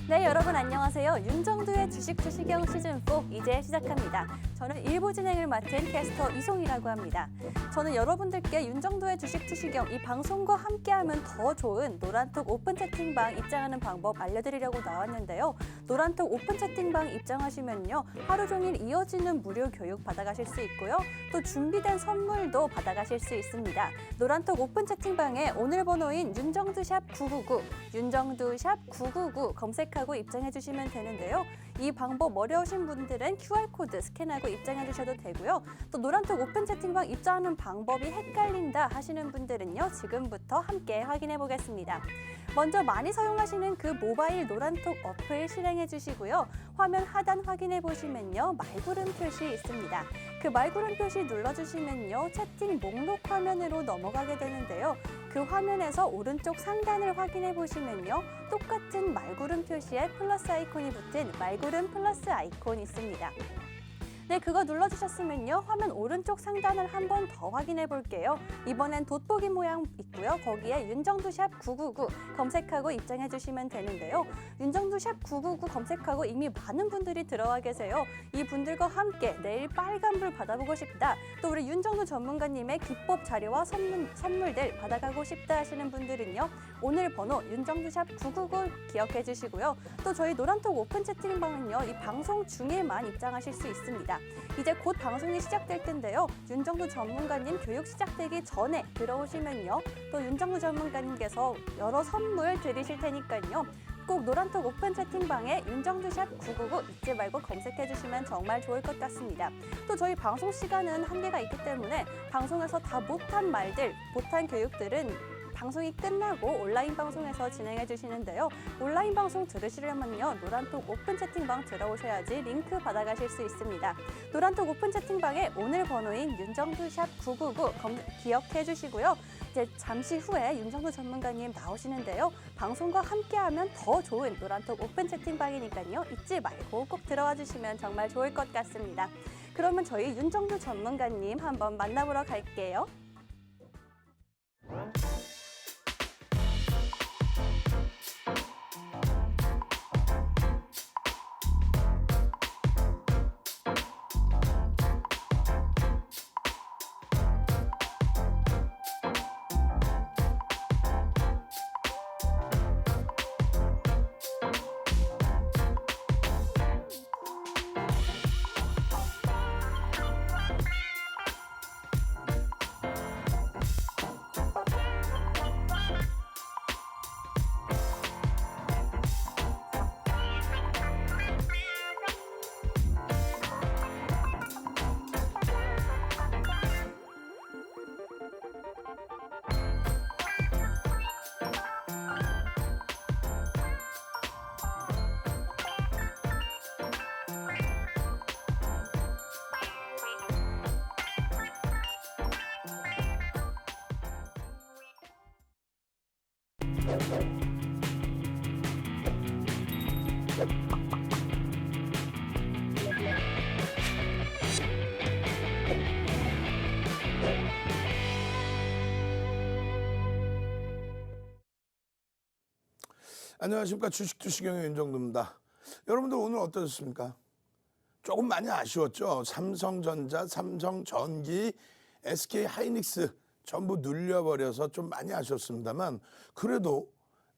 네, 여러분 안녕하세요. 윤정두의 주식 투시경 시즌4 이제 시작합니다. 저는 일부 진행을 맡은 캐스터 이송이라고 합니다. 저는 여러분들께 윤정두의 주식 투시경 이 방송과 함께하면 더 좋은 노란톡 오픈 채팅방 입장하는 방법 알려드리려고 나왔는데요. 노란톡 오픈 채팅방 입장하시면요. 하루 종일 이어지는 무료 교육 받아가실 수 있고요. 또 준비된 선물도 받아가실 수 있습니다. 노란톡 오픈 채팅방에 오늘 번호인 윤정두샵 999, 윤정두샵 999 검색하고 입장해 주시면 되는데요. 이 방법 어려우신 분들은 QR코드 스캔하고 입장해 주셔도 되고요. 또 노란톡 오픈 채팅방 입장하는 방법이 헷갈린다 하시는 분들은요. 지금부터 함께 확인해 보겠습니다. 먼저 많이 사용하시는 그 모바일 노란톡 어플 실행해 주시고요. 화면 하단 확인해 보시면요. 말구름 표시 있습니다. 그 말구름 표시 눌러주시면요. 채팅 목록 화면으로 넘어가게 되는데요. 그 화면에서 오른쪽 상단을 확인해 보시면요. 똑같은 말구름 표시에 플러스 아이콘이 붙은 말구름 플러스 아이콘이 있습니다. 네, 그거 눌러주셨으면요. 화면 오른쪽 상단을 한 번 더 확인해 볼게요. 이번엔 돋보기 모양 있고요. 거기에 윤정두샵 999 검색하고 입장해 주시면 되는데요. 윤정두샵 999 검색하고 이미 많은 분들이 들어와 계세요. 이 분들과 함께 내일 빨간불 받아보고 싶다. 또 우리 윤정두 전문가님의 기법 자료와 선물들 받아가고 싶다 하시는 분들은요. 오늘 번호 윤정두샵 999 기억해 주시고요. 또 저희 노란톡 오픈 채팅방은요. 이 방송 중에만 입장하실 수 있습니다. 이제 곧 방송이 시작될 텐데요. 윤정두 전문가님 교육 시작되기 전에 들어오시면요. 또 윤정두 전문가님께서 여러 선물 드리실 테니까요. 꼭 노란톡 오픈 채팅방에 윤정두샵 999 잊지 말고 검색해 주시면 정말 좋을 것 같습니다. 또 저희 방송 시간은 한계가 있기 때문에 방송에서 다 못한 말들, 못한 교육들은 방송이 끝나고 온라인 방송에서 진행해 주시는데요. 온라인 방송 들으시려면요. 노란톡 오픈 채팅방 들어오셔야지 링크 받아가실 수 있습니다. 노란톡 오픈 채팅방에 오늘 번호인 윤정두샵 999 기억해 주시고요. 이제 잠시 후에 윤정두 전문가님 나오시는데요. 방송과 함께하면 더 좋은 노란톡 오픈 채팅방이니까요. 잊지 말고 꼭 들어와 주시면 정말 좋을 것 같습니다. 그러면 저희 윤정두 전문가님 한번 만나보러 갈게요. 안녕하십니까. 주식 투시경의 윤정두입니다. 여러분들 오늘 어떠셨습니까? 조금 많이 아쉬웠죠. 삼성전자, 삼성전기, SK하이닉스 전부 눌려버려서 좀 많이 아쉬웠습니다만 그래도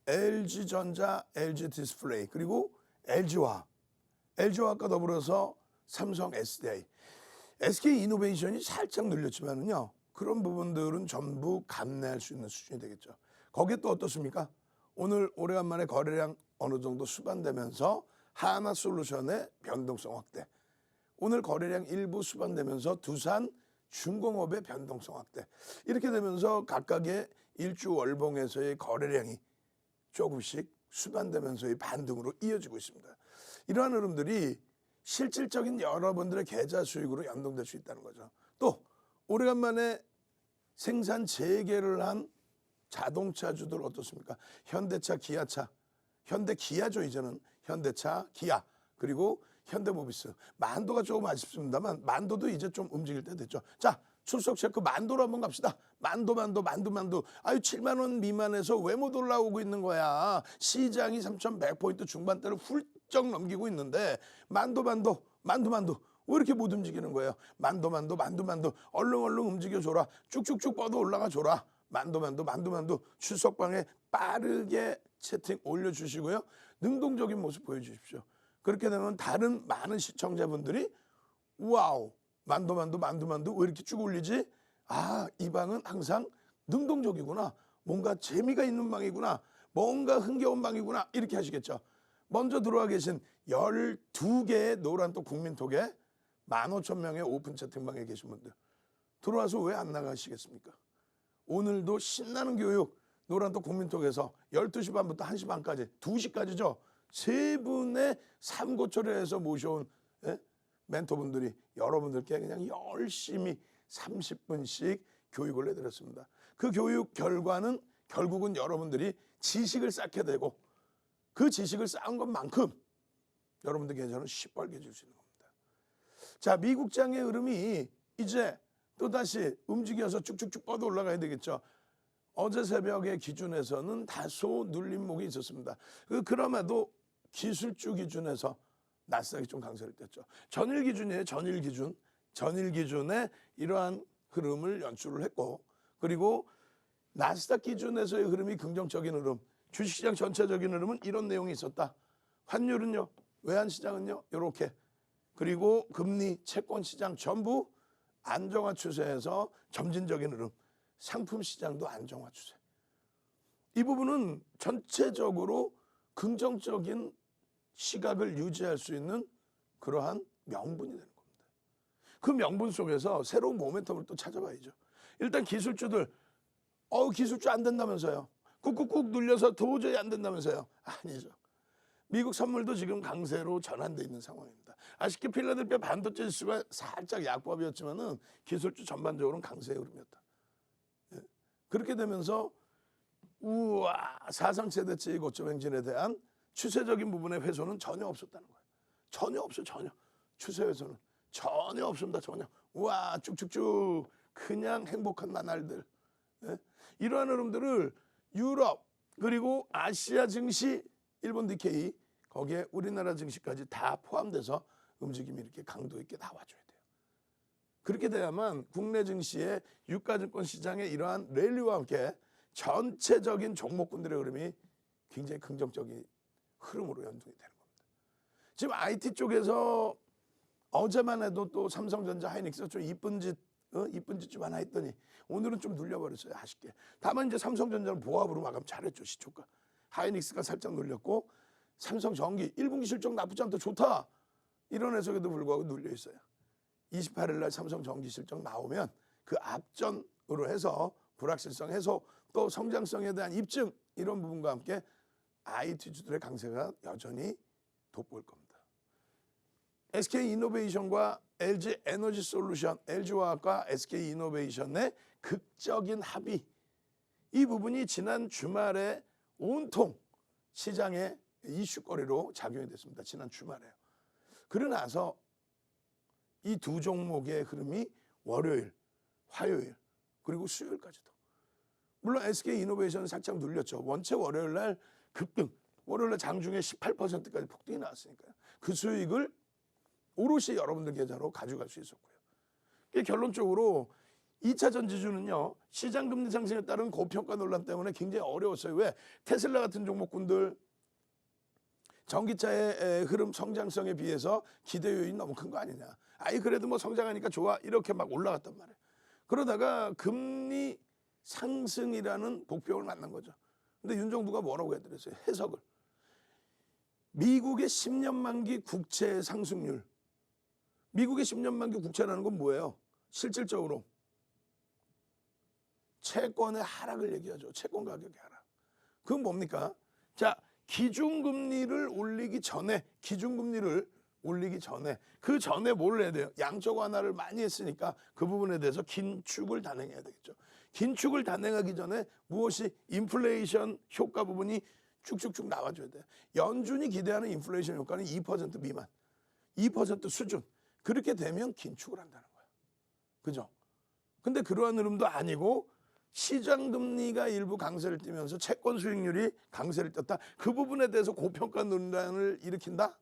LG전자, LG디스플레이 그리고 LG화학과 더불어서 삼성 SDI, SK이노베이션이 살짝 눌렸지만은요. 그런 부분들은 전부 감내할 수 있는 수준이 되겠죠. 거기에 또 어떻습니까? 오늘 오래간만에 거래량 어느 정도 수반되면서 하나솔루션의 변동성 확대. 오늘 거래량 일부 수반되면서 두산 중공업의 변동성 확대. 이렇게 되면서 각각의 일주 월봉에서의 거래량이 조금씩 수반되면서의 반등으로 이어지고 있습니다. 이러한 흐름들이 실질적인 여러분들의 계좌 수익으로 연동될 수 있다는 거죠. 또 오래간만에 생산 재개를 한 자동차주들 어떻습니까? 현대차, 기아차, 현대기아죠. 이제는 현대차, 기아 그리고 현대모비스. 만도가 조금 아쉽습니다만 만도도 이제 좀 움직일 때 됐죠. 자, 출석 체크 만도로 한번 갑시다. 만도. 아유 7만 원 미만에서 왜 못 올라오고 있는 거야. 시장이 3,100포인트 중반대를 훌쩍 넘기고 있는데 만도. 왜 이렇게 못 움직이는 거예요? 만도. 얼른 움직여줘라. 쭉쭉쭉 뻗어 올라가 줘라. 만도. 출석방에 빠르게 채팅 올려주시고요. 능동적인 모습 보여주십시오. 그렇게 되면 다른 많은 시청자분들이 와우 만도 왜 이렇게 쭉 올리지? 아, 이 방은 항상 능동적이구나. 뭔가 재미가 있는 방이구나. 뭔가 흥겨운 방이구나. 이렇게 하시겠죠. 먼저 들어와 계신 12개의 노란톡 국민톡에 15,000명의 오픈 채팅방에 계신 분들 들어와서 왜 안 나가시겠습니까? 오늘도 신나는 교육 노란톡 국민톡에서 12시 반부터 1시 반까지 2시까지죠. 세 분의 삼고초려해서 모셔온 멘토분들이 여러분들께 그냥 열심히 30분씩 교육을 해드렸습니다. 그 교육 결과는 결국은 여러분들이 지식을 쌓게 되고 그 지식을 쌓은 것만큼 여러분들 계좌는 시뻘개질 수 있는 겁니다. 자, 미국장의 흐름이 이제 또다시 움직여서 쭉쭉쭉 뻗어 올라가야 되겠죠. 어제 새벽의 기준에서는 다소 눌림목이 있었습니다. 그럼에도 기술주 기준에서 나스닥이 좀 강세를 뗐죠. 전일 기준이에요. 전일 기준에 이러한 흐름을 연출을 했고, 그리고 나스닥 기준에서의 흐름이 긍정적인 흐름, 주식시장 전체적인 흐름은 이런 내용이 있었다. 환율은요, 외환시장은요, 이렇게. 그리고 금리, 채권시장 전부 안정화 추세에서 점진적인 흐름, 상품시장도 안정화 추세. 이 부분은 전체적으로 긍정적인 시각을 유지할 수 있는 그러한 명분이 되는 겁니다. 그 명분 속에서 새로운 모멘텀을 또 찾아봐야죠. 일단 기술주들, 기술주 안 된다면서요. 꾹꾹꾹 눌려서 도저히 안 된다면서요. 아니죠. 미국 선물도 지금 강세로 전환돼 있는 상황입니다. 아쉽게 필라델피아 반도체 지수가 살짝 약보합이었지만은 기술주 전반적으로는 강세의 흐름이었다. 예. 그렇게 되면서 우와, 사상 최대치의 고점 행진에 대한 추세적인 부분의 훼손은 전혀 없었다는 거예요. 전혀 없어요. 전혀. 추세 훼손은 전혀 없습니다. 전혀. 우와, 쭉쭉쭉 그냥 행복한 나날들. 예? 이러한 흐름들을 유럽 그리고 아시아 증시, 일본 니케이, 거기에 우리나라 증시까지 다 포함돼서 움직임이 이렇게 강도 있게 나와줘야 돼요. 그렇게 돼야만 국내 증시의 유가증권 시장의 이러한 랠리와 함께 전체적인 종목군들의 흐름이 굉장히 긍정적인 흐름으로 연동이 되는 겁니다. 지금 IT 쪽에서 어제만 해도 또 삼성전자, 하이닉스가 좀 이쁜 짓 좀 하나 했더니 오늘은 좀 눌려버렸어요. 아쉽게. 다만 이제 삼성전자는 보합으로 마감 잘했죠. 시초가. 하이닉스가 살짝 눌렸고 삼성전기 1분기 실적 나쁘지 않다, 좋다, 이런 해석에도 불구하고 눌려 있어요. 28일 날 삼성전기 실적 나오면 그 앞전으로 해서 불확실성 해소, 또 성장성에 대한 입증, 이런 부분과 함께 IT주들의 강세가 여전히 돋보일 겁니다. SK이노베이션과 LG에너지솔루션, LG화학과 SK이노베이션의 극적인 합의, 이 부분이 지난 주말에 온통 시장의 이슈거리로 작용이 됐습니다. 지난 주말에요. 그러고 나서 이 두 종목의 흐름이 월요일, 화요일, 그리고 수요일까지도. 물론 SK이노베이션은 살짝 눌렸죠. 원체 월요일 날 급등, 월요일 날 장중에 18%까지 폭등이 나왔으니까요. 그 수익을 오롯이 여러분들 계좌로 가져갈 수 있었고요. 결론적으로 2차 전지주는요, 시장 금리 상승에 따른 고평가 논란 때문에 굉장히 어려웠어요. 왜? 테슬라 같은 종목군들 전기차의 흐름 성장성에 비해서 기대 요인이 너무 큰 거 아니냐. 아이 그래도 뭐 성장하니까 좋아, 이렇게 막 올라갔단 말이에요. 그러다가 금리 상승이라는 복병을 만난 거죠. 근데 윤 정부가 뭐라고 해드렸어요? 해석을. 미국의 10년 만기 국채 상승률. 미국의 10년 만기 국채라는 건 뭐예요? 실질적으로 채권의 하락을 얘기하죠. 채권 가격의 하락. 그건 뭡니까? 자, 기준금리를 올리기 전에 그 전에 뭘 해야 돼요? 양적 완화를 많이 했으니까 그 부분에 대해서 긴축을 단행해야 되겠죠. 긴축을 단행하기 전에 무엇이 인플레이션 효과 부분이 쭉쭉쭉 나와줘야 돼요. 연준이 기대하는 인플레이션 효과는 2% 미만, 2% 수준. 그렇게 되면 긴축을 한다는 거야. 그죠? 근데 그러한 흐름도 아니고 시장 금리가 일부 강세를 띠면서 채권 수익률이 강세를 떴다. 그 부분에 대해서 고평가 논란을 일으킨다?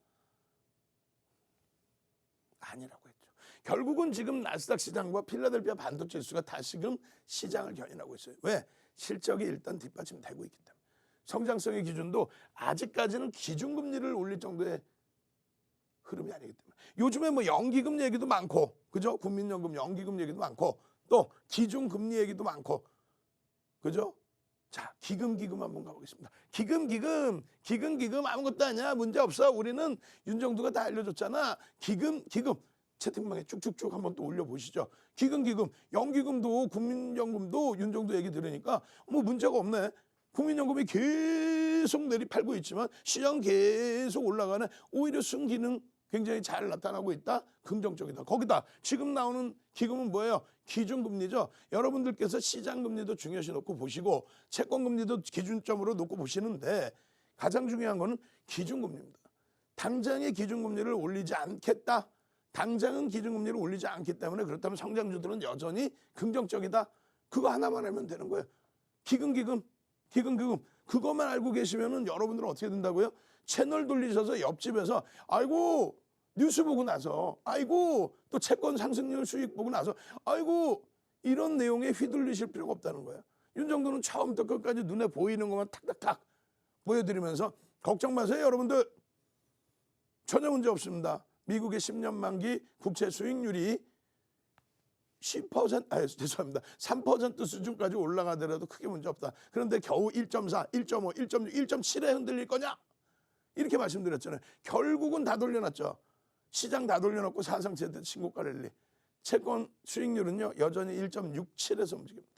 아니라고 했죠. 결국은 지금 나스닥 시장과 필라델피아 반도체 지수가 다시금 시장을 견인하고 있어요. 왜? 실적이 일단 뒷받침되고 있기 때문에. 성장성의 기준도 아직까지는 기준금리를 올릴 정도의 흐름이 아니기 때문에. 요즘에 뭐 연기금 얘기도 많고, 그죠? 국민연금 연기금 얘기도 많고, 또 기준금리 얘기도 많고, 그죠? 자, 기금 한번 가보겠습니다. 기금 아무것도 아니야. 문제 없어. 우리는 윤정두가 다 알려줬잖아. 기금 채팅방에 쭉쭉쭉 한번 또 올려보시죠. 기금 연기금도 국민연금도 윤정두 얘기 들으니까 뭐 문제가 없네. 국민연금이 계속 내리팔고 있지만 시장 계속 올라가네. 오히려 순기능 굉장히 잘 나타나고 있다. 긍정적이다. 거기다 지금 나오는 기금은 뭐예요? 기준금리죠. 여러분들께서 시장금리도 중요시 놓고 보시고 채권금리도 기준점으로 놓고 보시는데 가장 중요한 거는 기준금리입니다. 당장의 기준금리를 올리지 않겠다. 당장은 기준금리를 올리지 않기 때문에 그렇다면 성장주들은 여전히 긍정적이다. 그거 하나만 알면 되는 거예요. 기금 그것만 알고 계시면은 여러분들은 어떻게 된다고요? 채널 돌리셔서 옆집에서 아이고 뉴스 보고 나서 아이고 또 채권 상승률 수익 보고 나서 아이고 이런 내용에 휘둘리실 필요가 없다는 거예요. 윤정도는 처음부터 끝까지 눈에 보이는 것만 탁탁탁 보여드리면서 걱정 마세요 여러분들. 전혀 문제 없습니다. 미국의 10년 만기 국채 수익률이 죄송합니다. 3% 수준까지 올라가더라도 크게 문제 없다. 그런데 겨우 1.4, 1.5, 1.6, 1.7에 흔들릴 거냐? 이렇게 말씀드렸잖아요. 결국은 다 돌려놨죠. 시장 다 돌려놓고 사상 최대 신고가 랠리. 채권 수익률은요 여전히 1.67에서 움직입니다.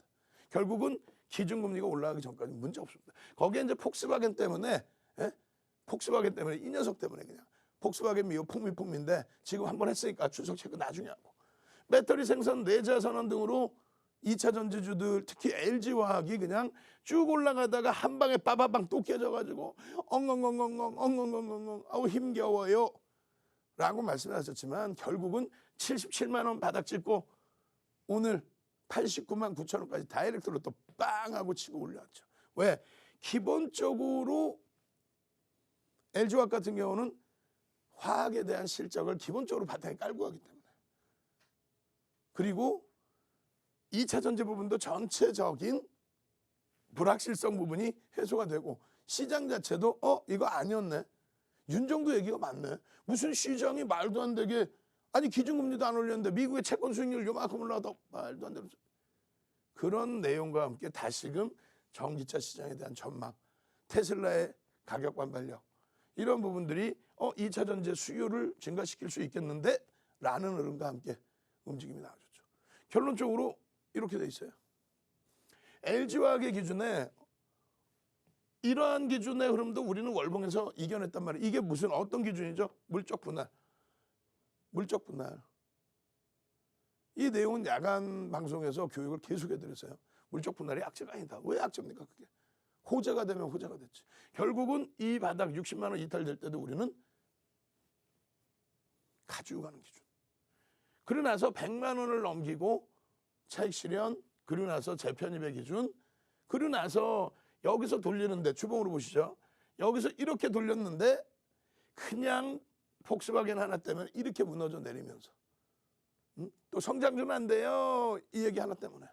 결국은 기준금리가 올라가기 전까지 문제 없습니다. 거기에 이제 폭스바겐 때문에 이 녀석 때문에 그냥 폭스바겐 미호 풍미인데 지금 한번 했으니까 추석 체크 나중에 하고 배터리 생산, 내재 선언 등으로 2차 전지주들 특히 LG화학이 그냥 쭉 올라가다가 한 방에 빠바방 또 깨져가지고 엉엉엉엉엉 아우 힘겨워요 라고 말씀하셨지만 결국은 77만 원 바닥 찍고 오늘 89만 9천 원까지 다이렉트로 또 빵 하고 치고 올라왔죠. 왜? 기본적으로 LG화학 같은 경우는 화학에 대한 실적을 기본적으로 바탕에 깔고 가기 때문에 그리고 2차 전지 부분도 전체적인 불확실성 부분이 해소가 되고 시장 자체도 이거 아니었네. 윤정도 얘기가 맞네. 무슨 시장이 말도 안 되게 아니 기준금리도 안 올렸는데 미국의 채권 수익률 요만큼 올라가도 말도 안 되는 그런 내용과 함께 다시금 전기차 시장에 대한 전망, 테슬라의 가격 반발력 이런 부분들이 2차 전지 수요를 증가시킬 수 있겠는데 라는 흐름과 함께 움직임이 나와줬죠. 결론적으로 이렇게 돼 있어요. LG화학의 기준에 이러한 기준의 흐름도 우리는 월봉에서 이겨냈단 말이에요. 이게 무슨 어떤 기준이죠? 물적 분할. 이 내용은 야간 방송에서 교육을 계속 해드렸어요. 물적 분할이 악재가 아니다. 왜 악재입니까 그게? 호재가 되면 호재가 됐지. 결국은 이 바닥 60만 원 이탈될 때도 우리는 가지고 가는 기준. 그러고 나서 100만 원을 넘기고 차익 실현, 그러고 나서 재편입의 기준, 그러고 나서 여기서 돌리는데 주봉으로 보시죠. 여기서 이렇게 돌렸는데 그냥 폭스바겐 하나 때문에 이렇게 무너져 내리면서 또 성장주는 안 돼요. 이 얘기 하나 때문에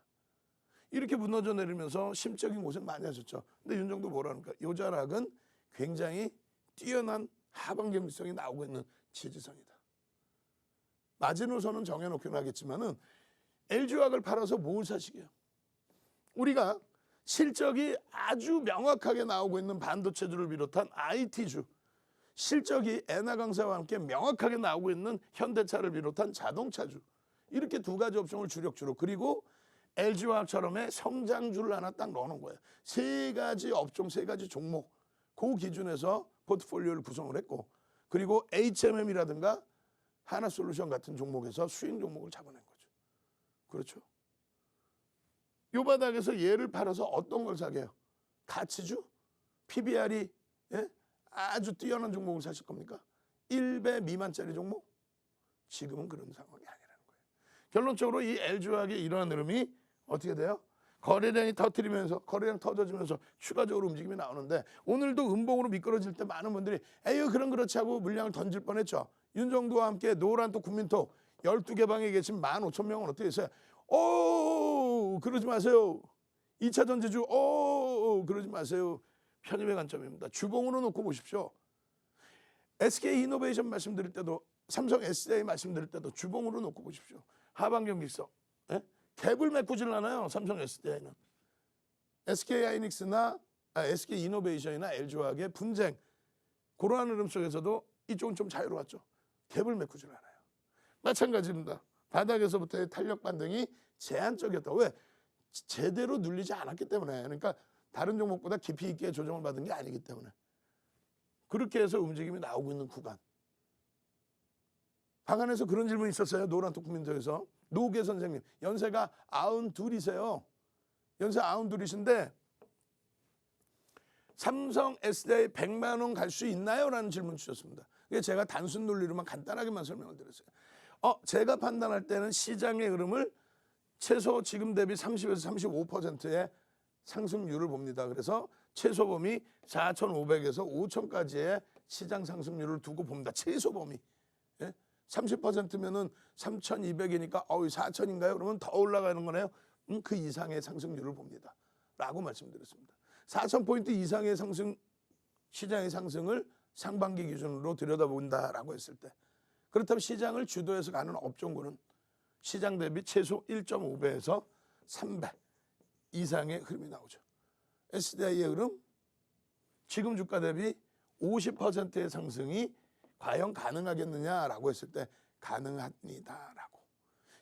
이렇게 무너져 내리면서 심적인 고생 많이 하셨죠. 근데 윤정도 뭐라니까 요자락은 굉장히 뛰어난 하방 경직성이 나오고 있는 지지선이다. 마지노선은 정해놓기는 하겠지만은 LG화학을 팔아서 뭘 사시게요? 우리가 실적이 아주 명확하게 나오고 있는 반도체주를 비롯한 IT주, 실적이 엔화강세와 함께 명확하게 나오고 있는 현대차를 비롯한 자동차주 이렇게 두 가지 업종을 주력주로 그리고 LG화학처럼의 성장주를 하나 딱 넣어놓은 거예요. 세 가지 업종, 세 가지 종목 그 기준에서 포트폴리오를 구성을 했고 그리고 HMM이라든가 하나솔루션 같은 종목에서 수익 종목을 잡아낸 거죠. 그렇죠. 요 바닥에서 얘를 팔아서 어떤 걸 사게요? 가치주? PBR이 아주 뛰어난 종목을 사실 겁니까? 1배 미만짜리 종목? 지금은 그런 상황이 아니라는 거예요. 결론적으로 이 LG화학의 이러한 흐름이 어떻게 돼요? 거래량이 터뜨리면서 거래량 터져지면서 추가적으로 움직임이 나오는데 오늘도 음봉으로 미끄러질 때 많은 분들이 에휴 그런 그렇지 하고 물량을 던질 뻔했죠. 윤정두와 함께 노란톡 국민톡 12개 방에 계신 15,000명은 어떻게 했어요? 오 그러지 마세요. 2차 전지주 오 그러지 마세요. 편입의 관점입니다. 주봉으로 놓고 보십시오. SK이노베이션 말씀드릴 때도 삼성 SDI 말씀드릴 때도 주봉으로 놓고 보십시오. 하반 경직성. 예? 갭을 메꾸질 않아요. 삼성 SDI는. SK하이닉스나 SK이노베이션이나 LG화학의 분쟁 그러한 흐름 속에서도 이쪽은 좀 자유로웠죠. 갭을 메꾸질 않아요. 마찬가지입니다. 바닥에서부터의 탄력 반등이 제한적이었다. 왜? 제대로 눌리지 않았기 때문에. 그러니까 다른 종목보다 깊이 있게 조정을 받은 게 아니기 때문에. 그렇게 해서 움직임이 나오고 있는 구간. 방안에서 그런 질문이 있었어요. 노란톡 국민들에서. 노계 선생님. 연세가 92이세요. 연세 92이신데 삼성 SDI 100만 원 갈 수 있나요? 라는 질문 주셨습니다. 그게 제가 단순 논리로만 간단하게만 설명을 드렸어요. 제가 판단할 때는 시장의 흐름을 최소 지금 대비 30에서 35%의 상승률을 봅니다. 그래서 최소 범위 4,500에서 5,000까지의 시장 상승률을 두고 봅니다. 최소 범위. 예? 30%면은 3,200이니까 4,000인가요? 그러면 더 올라가는 거네요. 그 이상의 상승률을 봅니다. 라고 말씀드렸습니다. 4,000포인트 이상의 상승, 시장의 상승을 상반기 기준으로 들여다본다라고 했을 때 그렇다면 시장을 주도해서 가는 업종군은 시장 대비 최소 1.5배에서 3배 이상의 흐름이 나오죠. SDI의 흐름, 지금 주가 대비 50%의 상승이 과연 가능하겠느냐라고 했을 때 가능합니다라고.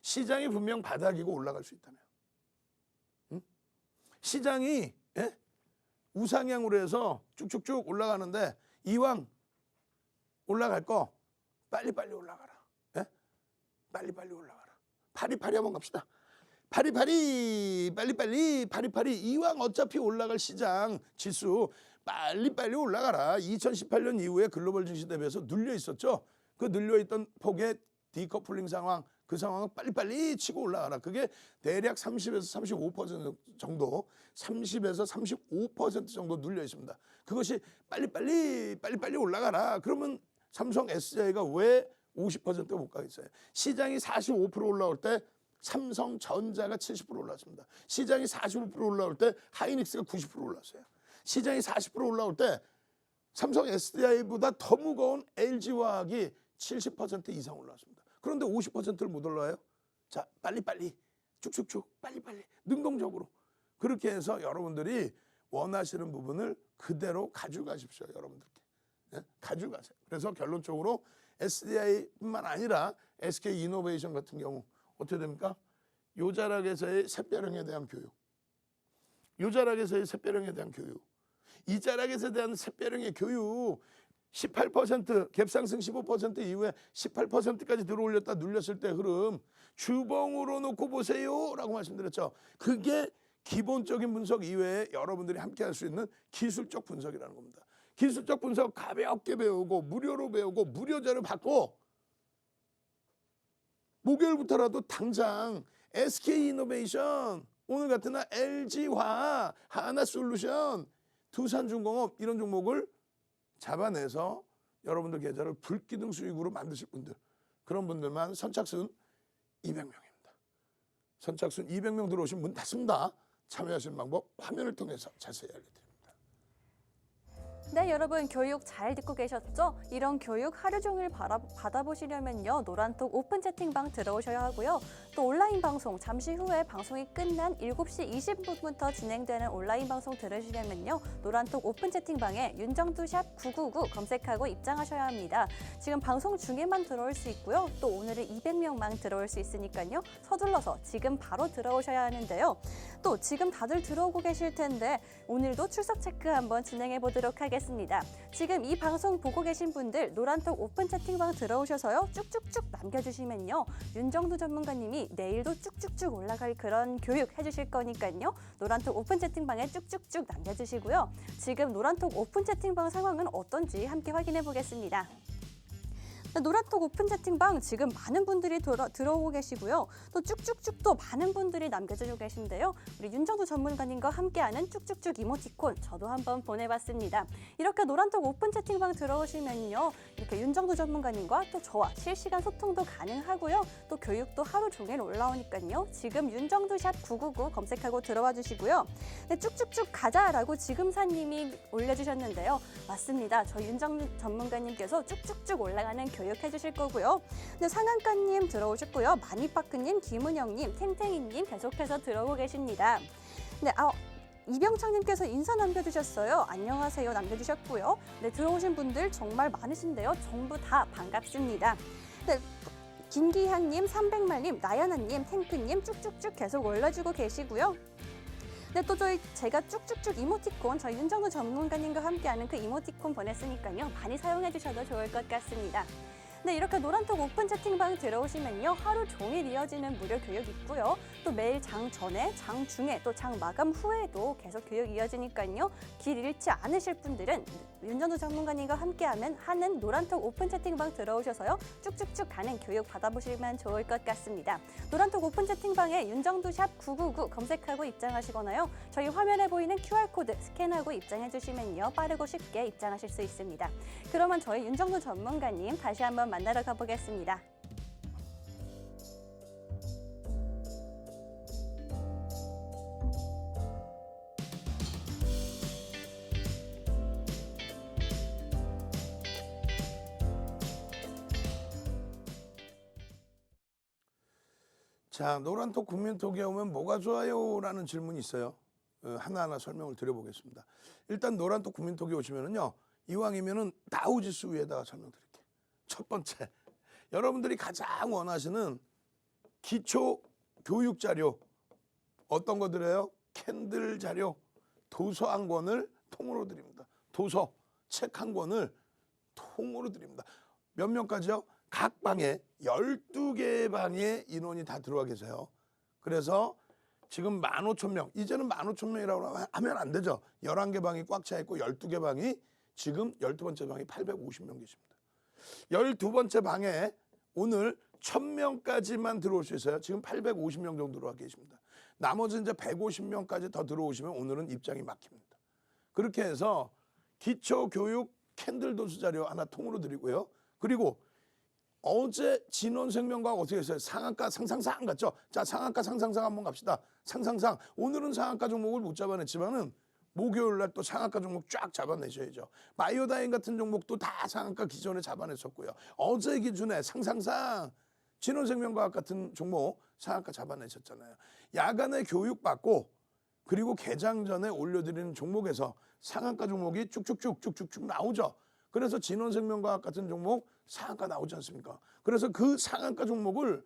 시장이 분명 바닥이고 올라갈 수 있다면. 시장이 우상향으로 해서 쭉쭉쭉 올라가는데 이왕 올라갈 거 빨리빨리 올라가라. 빨리빨리 올라가라. 파리파리 한번 갑시다. 파리파리 빨리빨리 파리파리 이왕 어차피 올라갈 시장 지수 빨리빨리 올라가라. 2018년 이후에 글로벌 증시 대비해서 눌려 있었죠. 그 눌려있던 폭의 디커플링 상황 그 상황을 빨리빨리 치고 올라가라. 그게 대략 30에서 35% 정도 30에서 35% 정도 눌려 있습니다. 그것이 빨리빨리 올라가라. 그러면 삼성 SDI가 왜 50%가 못 가겠어요? 시장이 45% 올라올 때 삼성전자가 70% 올랐습니다. 시장이 45% 올라올 때 하이닉스가 90% 올랐어요. 시장이 40% 올라올 때 삼성 SDI보다 더 무거운 LG화학이 70% 이상 올랐습니다. 그런데 50%를 못 올라요? 자, 빨리빨리 쭉쭉쭉 빨리빨리 능동적으로 그렇게 해서 여러분들이 원하시는 부분을 그대로 가져가십시오. 여러분들께. 가져가세요. 그래서 결론적으로 SDI뿐만 아니라 SK이노베이션 같은 경우 어떻게 됩니까? 요자락에서의 샛별형에 대한 교육, 요자락에서의 샛별형에 대한 교육, 이자락에서 대한 샛별형의 교육 18% 갭상승 15% 이후에 18%까지 들어올렸다 눌렸을 때 흐름 주봉으로 놓고 보세요 라고 말씀드렸죠. 그게 기본적인 분석 이외에 여러분들이 함께 할 수 있는 기술적 분석이라는 겁니다. 기술적 분석 가볍게 배우고 무료로 배우고 무료 자료 받고 목요일부터라도 당장 SK이노베이션 오늘 같은 날 LG화학, 하나솔루션, 두산중공업 이런 종목을 잡아내서 여러분들 계좌를 불기둥 수익으로 만드실 분들 그런 분들만 선착순 200명입니다. 선착순 200명 들어오신 문 닫습니다. 참여하시는 방법 화면을 통해서 자세히 알려드립니다. 네, 여러분 교육 잘 듣고 계셨죠? 이런 교육 하루 종일 받아보시려면요. 노란톡 오픈 채팅방 들어오셔야 하고요. 또 온라인 방송 잠시 후에 방송이 끝난 7시 20분부터 진행되는 온라인 방송 들으시려면요. 노란톡 오픈 채팅방에 윤정두 샵 999 검색하고 입장하셔야 합니다. 지금 방송 중에만 들어올 수 있고요. 또 오늘은 200명만 들어올 수 있으니까요. 서둘러서 지금 바로 들어오셔야 하는데요. 또 지금 다들 들어오고 계실 텐데 오늘도 출석 체크 한번 진행해 보도록 하겠습니다. 지금 이 방송 보고 계신 분들 노란톡 오픈 채팅방 들어오셔서요. 쭉쭉쭉 남겨주시면요. 윤정두 전문가님이 내일도 쭉쭉쭉 올라갈 그런 교육 해주실 거니까요. 노란톡 오픈 채팅방에 쭉쭉쭉 남겨주시고요. 지금 노란톡 오픈 채팅방 상황은 어떤지 함께 확인해 보겠습니다. 노란톡 오픈 채팅방 지금 많은 분들이 들어오고 계시고요. 또 쭉쭉쭉 또 많은 분들이 남겨주고 계신데요. 우리 윤정두 전문가님과 함께하는 쭉쭉쭉 이모티콘 저도 한번 보내봤습니다. 이렇게 노란톡 오픈 채팅방 들어오시면요. 이렇게 윤정두 전문가님과 또 저와 실시간 소통도 가능하고요. 또 교육도 하루 종일 올라오니까요. 지금 윤정두샵 999 검색하고 들어와 주시고요. 네, 쭉쭉쭉 가자라고 지금사님이 올려주셨는데요. 맞습니다. 저 윤정두 전문가님께서 쭉쭉쭉 올라가는 교육해 주실 거고요. 네, 상한가님 들어오셨고요. 마니파크님, 김은영님, 탱탱이님 계속해서 들어오고 계십니다. 네, 이병창님께서 인사 남겨주셨어요. 안녕하세요 남겨주셨고요. 네, 들어오신 분들 정말 많으신데요. 전부 다 반갑습니다. 네, 김기향님, 300만님, 나연아님, 탱크님 쭉쭉쭉 계속 올려주고 계시고요. 네, 또 제가 쭉쭉쭉 이모티콘 저희 윤정두 전문가님과 함께하는 그 이모티콘 보냈으니까요. 많이 사용해 주셔도 좋을 것 같습니다. 네, 이렇게 노란톡 오픈 채팅방 들어오시면요. 하루 종일 이어지는 무료 교육 있고요. 또 매일 장 전에, 장 중에, 또 장 마감 후에도 계속 교육 이어지니까요. 길 잃지 않으실 분들은 윤정두 전문가님과 하는 노란톡 오픈 채팅방 들어오셔서요. 쭉쭉쭉 가는 교육 받아보시면 좋을 것 같습니다. 노란톡 오픈 채팅방에 윤정두샵 999 검색하고 입장하시거나요. 저희 화면에 보이는 QR코드 스캔하고 입장해 주시면요. 빠르고 쉽게 입장하실 수 있습니다. 그러면 저희 윤정두 전문가님 다시 한번 만나러 가보겠습니다. 자, 노란톡 국민톡에 오면 뭐가 좋아요? 라는 질문이 있어요. 하나하나 설명을 드려보겠습니다. 일단 노란톡 국민톡에 오시면은요. 이왕이면은 다우지수 위에다가 설명드릴게요. 첫 번째, 여러분들이 가장 원하시는 기초 교육 자료 어떤 거 드려요? 캔들 자료, 도서 한 권을 통으로 드립니다. 도서, 책 한 권을 통으로 드립니다. 몇 명까지요? 각 방에 12개의 방에 인원이 다 들어와 계세요. 그래서 지금 15,000명, 이제는 15,000명이라고 하면 안 되죠. 11개 방이 꽉 차 있고 12개 방이 지금 12번째 방이 850명 계십니다. 12번째 방에 오늘 1,000명까지만 들어올 수 있어요. 지금 850명 정도 들어와 계십니다. 나머지 이제 150명까지 더 들어오시면 오늘은 입장이 막힙니다. 그렇게 해서 기초교육 캔들 도수 자료 하나 통으로 드리고요. 그리고 어제 진원생명과학 어떻게 했어요? 상한가 상상상 갔죠? 자, 상한가 상상상 한번 갑시다. 상상상. 오늘은 상한가 종목을 못 잡아냈지만은 목요일 날 또 상한가 종목 쫙 잡아내셔야죠. 바이오다인 같은 종목도 다 상한가 기존에 잡아냈었고요. 어제 기준에 상상상 진원생명과학 같은 종목 상한가 잡아내셨잖아요. 야간에 교육받고 그리고 개장 전에 올려드리는 종목에서 상한가 종목이 쭉쭉쭉 나오죠. 그래서 진원생명과학 같은 종목 상한가 나오지 않습니까? 그래서 그 상한가 종목을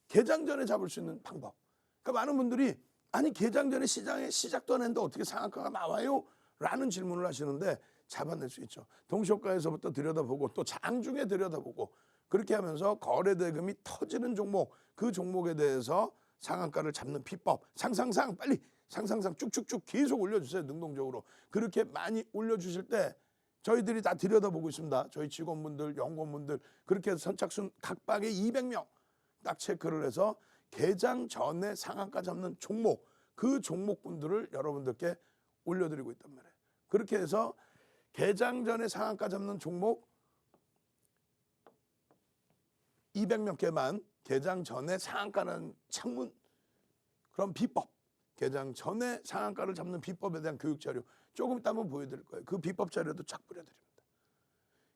개장 전에 잡을 수 있는 방법. 그러니까 많은 분들이 아니 개장 전에 시장에 시작도 안 했는데 어떻게 상한가가 나와요? 라는 질문을 하시는데 잡아낼 수 있죠. 동시효과에서부터 들여다보고 또 장중에 들여다보고 그렇게 하면서 거래대금이 터지는 종목, 그 종목에 대해서 상한가를 잡는 비법. 상상상 빨리 상상상 쭉쭉쭉 계속 올려주세요. 능동적으로. 그렇게 많이 올려주실 때 저희들이 다 들여다보고 있습니다. 저희 직원분들, 연구원분들 그렇게 해서 선착순 각 방에 200명 딱 체크를 해서 개장 전에 상한가 잡는 종목, 그 종목분들을 여러분들께 올려드리고 있단 말이에요. 그렇게 해서 개장 전에 상한가 잡는 종목 200명 개만 개장 전에 상한가는 창문 그런 비법, 개장 전에 상한가를 잡는 비법에 대한 교육 자료 조금 이따 한번 보여드릴 거예요. 그 비법 자료도 쫙 뿌려드립니다.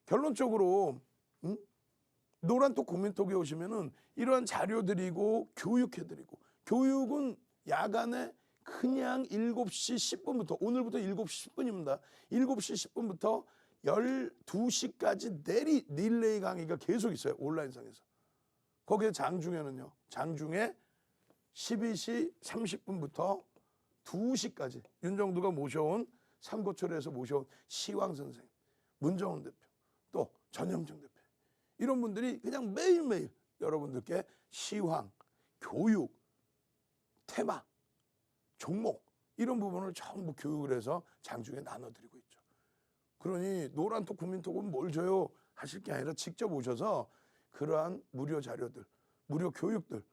결론적으로 노란톡 국민톡에 오시면은 이러한 자료 드리고 교육해드리고 교육은 야간에 그냥 7시 10분부터 오늘부터 7시 10분입니다. 7시 10분부터 12시까지 릴레이 강의가 계속 있어요. 온라인상에서. 거기에 장중에는요. 장중에 12시 30분부터 2시까지 윤정두가 모셔온 삼고초려에서 모셔온 시황 선생, 문정훈 대표, 또 전영정 대표 이런 분들이 그냥 매일매일 여러분들께 시황, 교육, 테마, 종목 이런 부분을 전부 교육을 해서 장중에 나눠드리고 있죠. 그러니 노란톡 국민톡은 뭘 줘요 하실 게 아니라 직접 오셔서 그러한 무료 자료들, 무료 교육들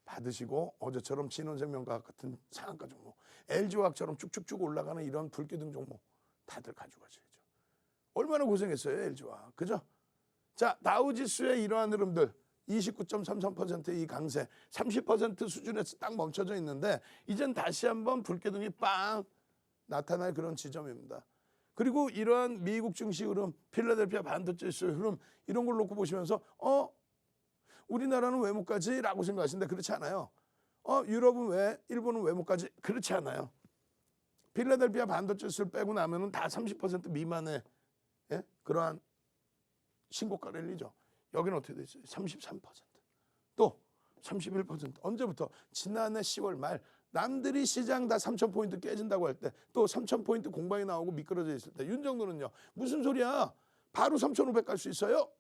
받으시고 어제처럼 신원생명과학 같은 상한가 종목, LG화학처럼 쭉쭉쭉 올라가는 이런 불기둥 종목 다들 가져가셔야죠. 얼마나 고생했어요 LG화학, 그죠? 자, 다우지수의 이러한 흐름들 29.33%의 이 강세 30% 수준에서 딱 멈춰져 있는데 이젠 다시 한번 불기둥이 빵 나타날 그런 지점입니다. 그리고 이러한 미국 증시 흐름, 필라델피아 반도체 지수 흐름 이런 걸 놓고 보시면서 우리나라는 왜 못 가지? 라고 생각하시는데 그렇지 않아요. 유럽은 왜? 일본은 왜 못 가지? 그렇지 않아요. 필라델피아 반도체 지수를 빼고 나면은 다 30% 미만의 그러한 신고가 랠리죠. 여기는 어떻게 되죠? 33%. 또 31%. 언제부터? 지난해 10월 말 남들이 시장 다 3,000포인트 깨진다고 할 때 또 3,000포인트 공방이 나오고 미끄러져 있을 때 윤정도는요. 무슨 소리야? 바로 3,500 갈 수 있어요?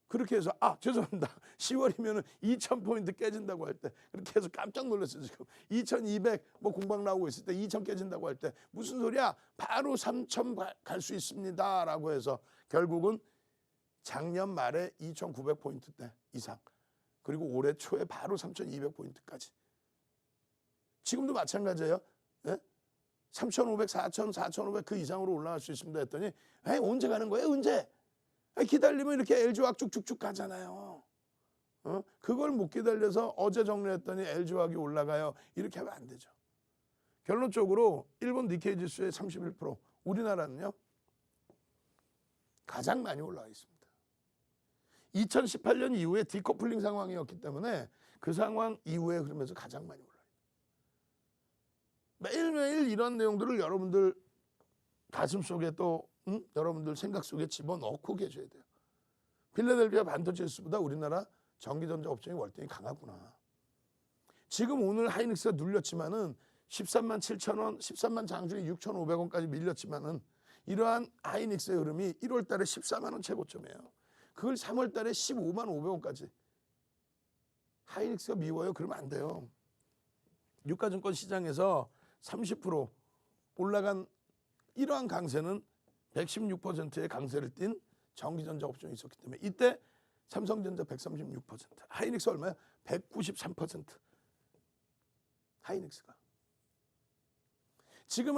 그렇게 해서 죄송합니다. 10월이면 2,000포인트 깨진다고 할 때 그렇게 해서 깜짝 놀랐어요. 지금 2,200 뭐 공방 나오고 있을 때 2,000 깨진다고 할 때 무슨 소리야? 바로 3,000 갈 수 있습니다. 라고 해서 결국은 작년 말에 2,900포인트대 이상 그리고 올해 초에 바로 3,200포인트까지 지금도 마찬가지예요. 3,500, 4,000, 4,500 그 이상으로 올라갈 수 있습니다 했더니 언제 가는 거예요? 언제? 기다리면 이렇게 LG화학 쭉쭉쭉 가잖아요. 그걸 못 기다려서 어제 정리했더니 LG화학이 올라가요. 이렇게 하면 안 되죠. 결론적으로 일본 니케이 지수의 31%, 우리나라는요. 가장 많이 올라와 있습니다. 2018년 이후에 디커플링 상황이었기 때문에 그 상황 이후에 흐르면서 가장 많이 올라요. 매일매일 이런 내용들을 여러분들 가슴 속에 또 여러분들 생각 속에 집어넣고 계셔야 돼요. 필라델피아 반도체 지수보다 우리나라 전기전자 업종의 월등히 강하구나. 지금 오늘 하이닉스가 눌렸지만은 13만 7천 원, 13만 장중에 6,500원까지 밀렸지만은 이러한 하이닉스의 흐름이 1월 달에 14만 원 최고점이에요. 그걸 3월 달에 15만 500원까지. 하이닉스가 미워요? 그러면 안 돼요. 유가증권 시장에서 30% 올라간 이러한 강세는 116%의 강세를 띈 전기전자 업종이 있었기 때문에 이때 삼성전자 136%, 하이닉스 얼마야? 193%. 하이닉스가. 지금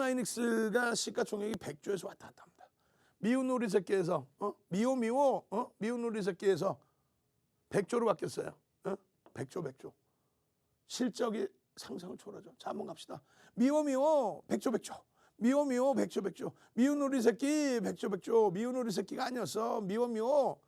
시가총액이 100조에서 왔다 갔다 합니다. 미운 우리 새끼에서 미운 우리 새끼에서 100조로 바뀌었어요. 100조. 실적이 상상을 초월하죠. 자, 한번 갑시다. 미워 100조. 미워 100조. 미운 우리 새끼 100조. 미운 우리 새끼가 아니었어. 미워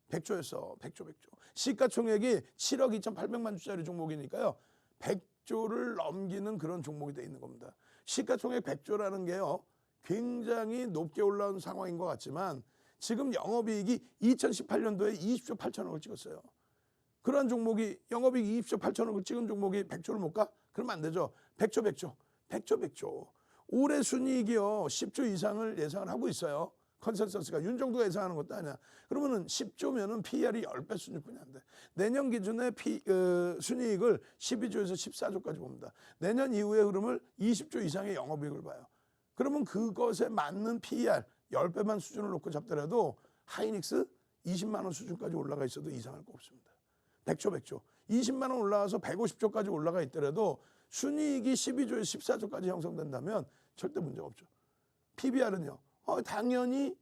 100조였어. 100조. 시가총액이 7억 2,800만 주짜리 종목이니까요. 100조를 넘기는 그런 종목이 돼 있는 겁니다. 시가총액 100조라는 게요. 굉장히 높게 올라온 상황인 것 같지만 지금 영업이익이 2018년도에 20조 8천억을 찍었어요. 그러한 종목이 영업이익 20조 8천억을 찍은 종목이 100조를 못 가? 그러면 안 되죠. 100조. 올해 순이익이요. 10조 이상을 예상을 하고 있어요. 컨센서스가 윤정도가 예상하는 것도 아니야. 그러면은 10조면은 PER이 10배 수준뿐이 안 돼. 내년 기준의 순이익을 12조에서 14조까지 봅니다. 내년 이후의 흐름을 20조 이상의 영업이익을 봐요. 그러면 그것에 맞는 PER 10배만 수준을 놓고 잡더라도 하이닉스 20만 원 수준까지 올라가 있어도 이상할 거 없습니다. 100조. 20만 원 올라와서 150조까지 올라가 있더라도 순이익이 12조에서 14조까지 형성된다면 절대 문제가 없죠. PBR은요. 당연히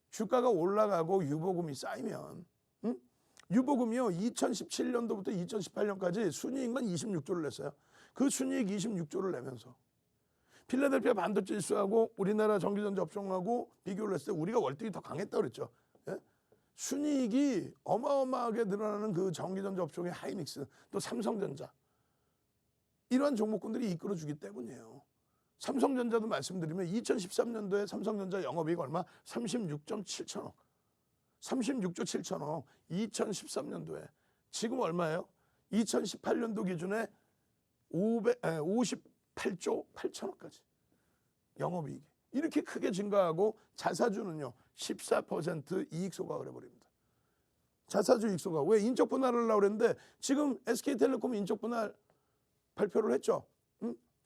주가가 올라가고 유보금이 쌓이면 유보금이요. 2017년도부터 2018년까지 순이익만 26조를 냈어요. 그 순이익 26조를 내면서 필라델피아 반도체 지수하고 우리나라 전기전자 업종하고 비교를 했을 때 우리가 월등히 더 강했다고 그랬죠. 예? 순이익이 어마어마하게 늘어나는 그 전기전자 업종의 하이닉스 또 삼성전자 이러한 종목군들이 이끌어주기 때문이에요. 삼성전자도 말씀드리면 2013년도에 삼성전자 영업이익 얼마? 36.7천억. 36조 7천억. 2013년도에. 지금 얼마예요? 2018년도 기준에 58조 8천억까지. 영업이익이. 이렇게 크게 증가하고 자사주는요. 14% 이익 소각을 해버립니다. 자사주 이익 소각. 왜? 인적 분할을 하려고 그랬는데 지금 SK텔레콤 인적 분할 발표를 했죠.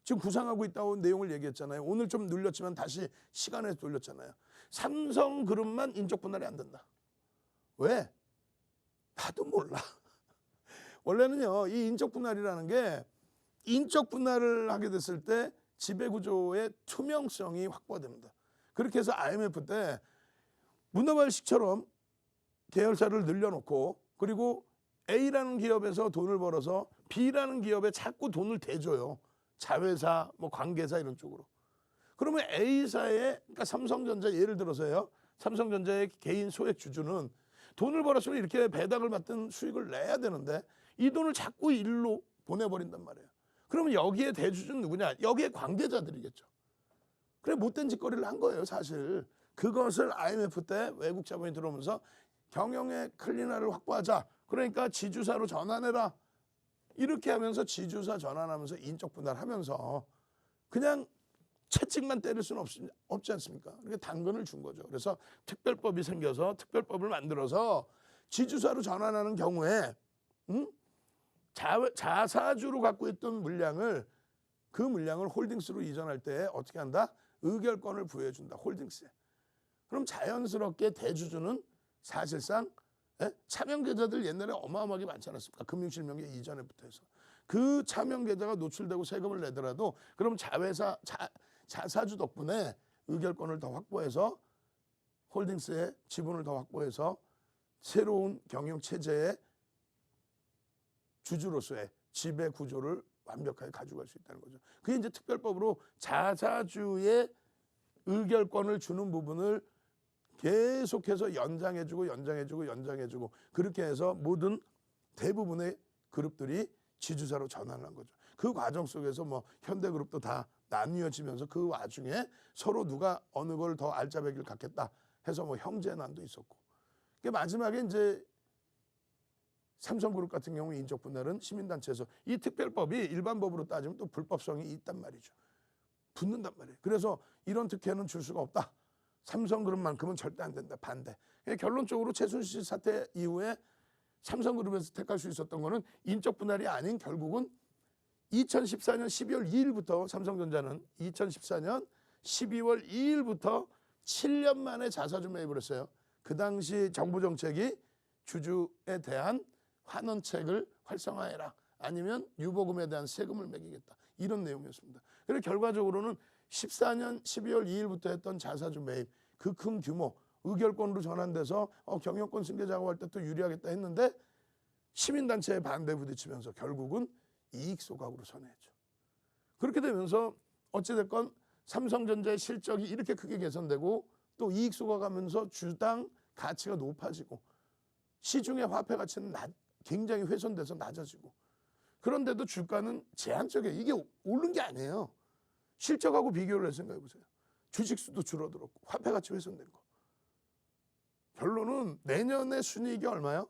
지금 구상하고 있다고 내용을 얘기했잖아요. 오늘 좀 눌렸지만 다시 시간에 돌렸잖아요. 삼성그룹만 인적 분할이 안 된다. 왜? 나도 몰라. 원래는요, 이 인적 분할이라는 게 인적 분할을 하게 됐을 때 지배 구조의 투명성이 확보됩니다. 그렇게 해서 IMF 때 문어발식처럼 계열사를 늘려놓고 그리고 A라는 기업에서 돈을 벌어서 B라는 기업에 자꾸 돈을 대줘요. 자회사, 뭐 관계사 이런 쪽으로. 그러면 A사의, 그러니까 삼성전자 예를 들어서요. 삼성전자의 개인 소액 주주는 돈을 벌었으면 이렇게 배당을 받든 수익을 내야 되는데 이 돈을 자꾸 일로 보내버린단 말이에요. 그러면 여기에 대주주는 누구냐? 여기에 관계자들이겠죠. 그래 못된 짓거리를 한 거예요, 사실. 그것을 IMF 때 외국 자본이 들어오면서 경영의 클리너를 확보하자. 그러니까 지주사로 전환해라. 이렇게 하면서 지주사 전환하면서 인적 분할하면서 그냥 채찍만 때릴 수는 없지 않습니까? 그러니까 당근을 준 거죠. 그래서 특별법이 생겨서 특별법을 만들어서 지주사로 전환하는 경우에 자사주로 갖고 있던 물량을 그 물량을 홀딩스로 이전할 때 어떻게 한다? 의결권을 부여해 준다. 홀딩스에. 그럼 자연스럽게 대주주는 사실상 차명 계좌들 옛날에 어마어마하게 많지 않았습니까? 금융실명제 이전에부터 해서. 그 차명 계좌가 노출되고 세금을 내더라도 그럼 자사주 덕분에 의결권을 더 확보해서 홀딩스의 지분을 더 확보해서 새로운 경영 체제의 주주로서의 지배 구조를 완벽하게 가져갈 수 있다는 거죠. 그게 이제 특별법으로 자사주의 의결권을 주는 부분을 계속해서 연장해주고 그렇게 해서 모든 대부분의 그룹들이 지주사로 전환한 거죠. 그 과정 속에서 뭐 현대그룹도 다 나뉘어지면서 그 와중에 서로 누가 어느 걸 더 알짜배기를 갖겠다 해서 뭐 형제난도 있었고. 마지막에 이제 삼성그룹 같은 경우 인적 분할은 시민단체에서 이 특별법이 일반 법으로 따지면 또 불법성이 있단 말이죠. 붙는단 말이에요. 그래서 이런 특혜는 줄 수가 없다. 삼성그룹만큼은 절대 안 된다. 반대. 결론적으로 최순실 사태 이후에 삼성그룹에서 택할 수 있었던 거는 인적 분할이 아닌 결국은 2014년 12월 2일부터 삼성전자는 2014년 12월 2일부터 7년 만에 자사주 매입을 했어요. 그 당시 정부 정책이 주주에 대한 환원책을 활성화해라. 아니면 유보금에 대한 세금을 매기겠다. 이런 내용이었습니다. 그래서 결과적으로는 14년 12월 2일부터 했던 자사주 매입, 그 큰 규모, 의결권으로 전환돼서 경영권 승계 작업할 때 또 유리하겠다 했는데 시민단체의 반대 부딪히면서 결국은 이익 소각으로 선회했죠. 그렇게 되면서 어찌됐건 삼성전자의 실적이 이렇게 크게 개선되고 또 이익 소각하면서 주당 가치가 높아지고 시중의 화폐 가치는 굉장히 훼손돼서 낮아지고 그런데도 주가는 제한적이에요. 이게 오른 게 아니에요. 실적하고 비교를 해서 생각해 보세요. 주식수도 줄어들었고 화폐 가치 훼손된 거. 결론은 내년에 순이익이 얼마요?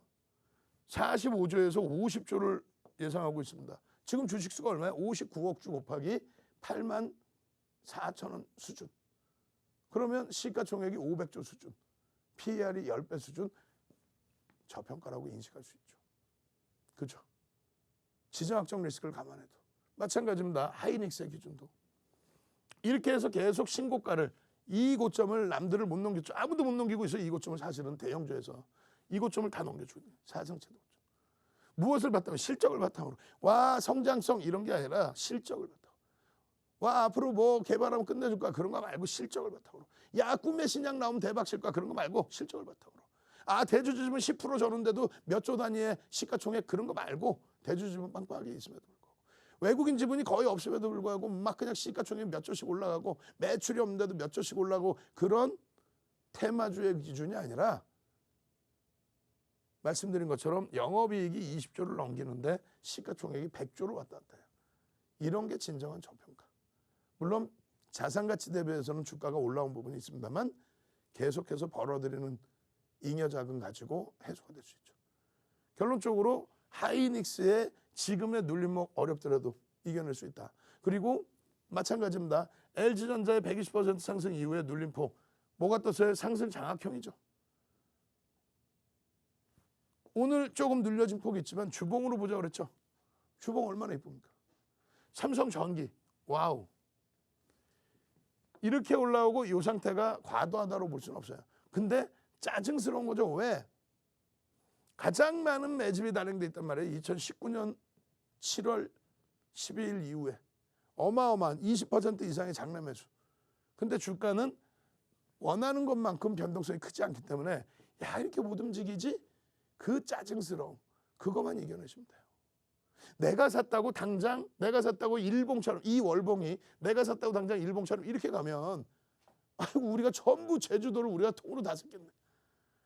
45조에서 50조를 예상하고 있습니다. 지금 주식수가 얼마예요? 59억 주 곱하기 8만 4천 원 수준. 그러면 시가총액이 500조 수준. PER이 10배 수준. 저평가라고 인식할 수 있죠. 그렇죠? 지정학적 리스크를 감안해도. 마찬가지입니다. 하이닉스의 기준도. 이렇게 해서 계속 신고가를 이 고점을 남들을 못 넘겼죠. 아무도 못 넘기고 있어요. 이 고점을 사실은 대형주에서. 이 고점을 다 넘겨주고 있는 사상체도 고점. 무엇을 바탕으로? 실적을 바탕으로. 와 성장성 이런 게 아니라 실적을 바탕으로. 와 앞으로 뭐 개발하면 끝내줄까 그런 거 말고 실적을 바탕으로. 야 꿈의 신약 나오면 대박 칠까 그런 거 말고 실적을 바탕으로. 아 대주주지분 10% 저는데도 몇 조 단위의 시가총액 그런 거 말고 대주주지분 빵빵하게 있음에도 불구하고 외국인 지분이 거의 없음에도 불구하고 막 그냥 시가총액 몇 조씩 올라가고 매출이 없는데도 몇 조씩 올라가고 그런 테마주의 기준이 아니라 말씀드린 것처럼 영업이익이 20조를 넘기는데 시가총액이 100조를 왔다 갔다 해요. 이런 게 진정한 저평가. 물론 자산가치 대비해서는 주가가 올라온 부분이 있습니다만 계속해서 벌어들이는 잉여자금 가지고 해소가 될 수 있죠. 결론적으로 하이닉스의 지금의 눌림목 어렵더라도 이겨낼 수 있다. 그리고 마찬가지입니다. LG전자의 120% 상승 이후에 눌림폭. 뭐가 떴어요? 상승 장악형이죠. 오늘 조금 눌려진 폭이 있지만 주봉으로 보자 그랬죠. 주봉 얼마나 이쁩니까? 삼성전기 와우. 이렇게 올라오고 이 상태가 과도하다고 볼 수는 없어요. 근데 짜증스러운 거죠. 왜? 가장 많은 매집이 단행돼 있단 말이에요. 2019년 7월 12일 이후에 어마어마한 20% 이상의 장내 매수. 근데 주가는 원하는 것만큼 변동성이 크지 않기 때문에 야 이렇게 못 움직이지? 그 짜증스러움 그것만 이겨내시면 돼요. 내가 샀다고 당장 내가 샀다고 일봉처럼 이 월봉이 내가 샀다고 당장 일봉처럼 이렇게 가면 아이고 우리가 전부 제주도를 우리가 통으로 다 샀겠네.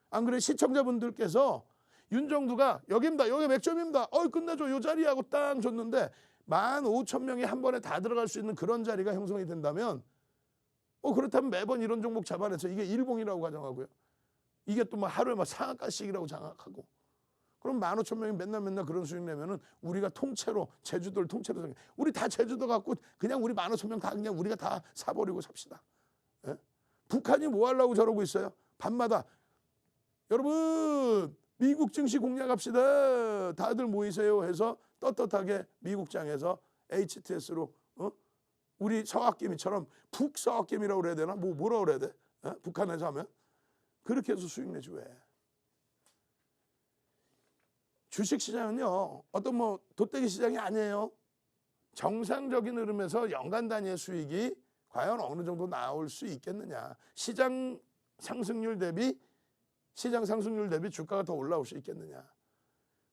안 그래? 시청자분들께서 윤정두가 여기입니다. 여기 맥점입니다. 끝내줘. 요 자리 하고 땅 줬는데 15,000명이 한 번에 다 들어갈 수 있는 그런 자리가 형성이 된다면 그렇다면 매번 이런 종목 잡아내서 이게 일봉이라고 가정하고요. 이게 또 막 하루에 막 상한가씩이라고 장악하고 그럼 15,000명이 맨날 그런 수익 내면은 우리가 통째로 제주도를 통째로 우리 다 제주도 갖고 그냥 우리 15,000명 다 그냥 우리가 다 사버리고 삽시다. 예? 북한이 뭐 하려고 저러고 있어요? 밤마다 여러분 미국 증시 공략합시다. 다들 모이세요 해서 떳떳하게 미국장에서 HTS로 우리 서학개미처럼 북서학개미라고 그래야 되나? 뭐라고 그래야 돼? 북한에서 하면 그렇게 해서 수익 내지 왜? 주식시장은요 어떤 돗대기 시장이 아니에요. 정상적인 흐름에서 연간 단위의 수익이 과연 어느 정도 나올 수 있겠느냐. 시장 상승률 대비 주가가 더 올라올 수 있겠느냐.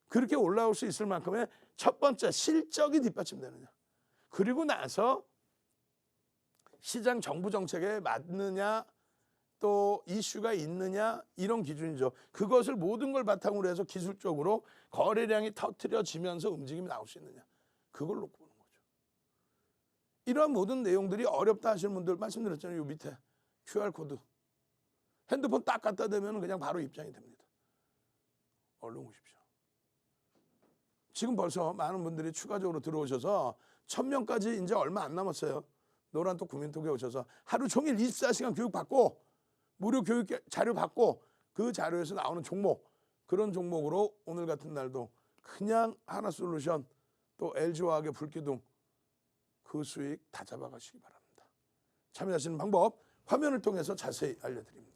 그렇게 올라올 수 있을 만큼의 첫 번째 실적이 뒷받침되느냐. 그리고 나서 시장 정부 정책에 맞느냐 또 이슈가 있느냐 이런 기준이죠. 그것을 모든 걸 바탕으로 해서 기술적으로 거래량이 터트려지면서 움직임이 나올 수 있느냐. 그걸 놓고 보는 거죠. 이러한 모든 내용들이 어렵다 하시는 분들 말씀드렸잖아요. 요 밑에 QR코드. 핸드폰 딱 갖다 대면 그냥 바로 입장이 됩니다. 얼른 오십시오. 지금 벌써 많은 분들이 추가적으로 들어오셔서 1,000명까지 이제 얼마 안 남았어요. 노란톡 국민톡에 오셔서 하루 종일 24시간 교육 받고 무료 교육 자료 받고 그 자료에서 나오는 종목 그런 종목으로 오늘 같은 날도 그냥 하나솔루션 또 LG화학의 불기둥 그 수익 다 잡아가시기 바랍니다. 참여하시는 방법 화면을 통해서 자세히 알려드립니다.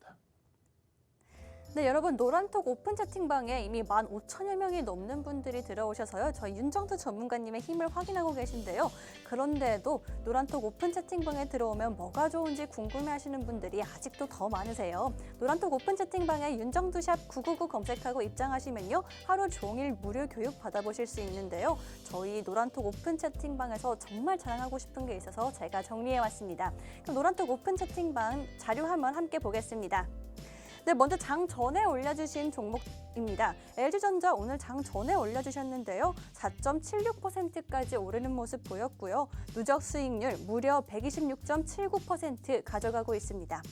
네, 여러분 노란톡 오픈 채팅방에 이미 15,000여 명이 넘는 분들이 들어오셔서요. 저희 윤정두 전문가님의 힘을 확인하고 계신데요. 그런데도 노란톡 오픈 채팅방에 들어오면 뭐가 좋은지 궁금해하시는 분들이 아직도 더 많으세요. 노란톡 오픈 채팅방에 윤정두샵 999 검색하고 입장하시면요. 하루 종일 무료 교육 받아보실 수 있는데요. 저희 노란톡 오픈 채팅방에서 정말 자랑하고 싶은 게 있어서 제가 정리해왔습니다. 그럼 노란톡 오픈 채팅방 자료 한번 함께 보겠습니다. 네, 먼저 장 전에 올려주신 종목입니다. LG전자 오늘 장 전에 올려주셨는데요. 4.76%까지 오르는 모습 보였고요. 누적 수익률 무려 126.79% 가져가고 있습니다.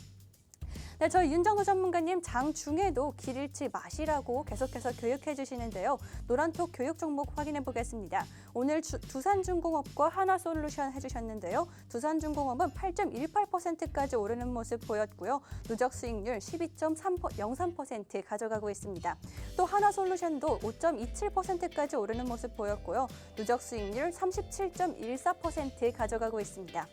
네, 저희 윤정두 전문가님 장 중에도 길 잃지 마시라고 계속해서 교육해 주시는데요. 노란톡 교육 종목 확인해 보겠습니다. 오늘 두산중공업과 하나솔루션 해주셨는데요. 두산중공업은 8.18%까지 오르는 모습 보였고요. 누적 수익률 12.03% 가져가고 있습니다. 또 하나솔루션도 5.27%까지 오르는 모습 보였고요. 누적 수익률 37.14% 가져가고 있습니다.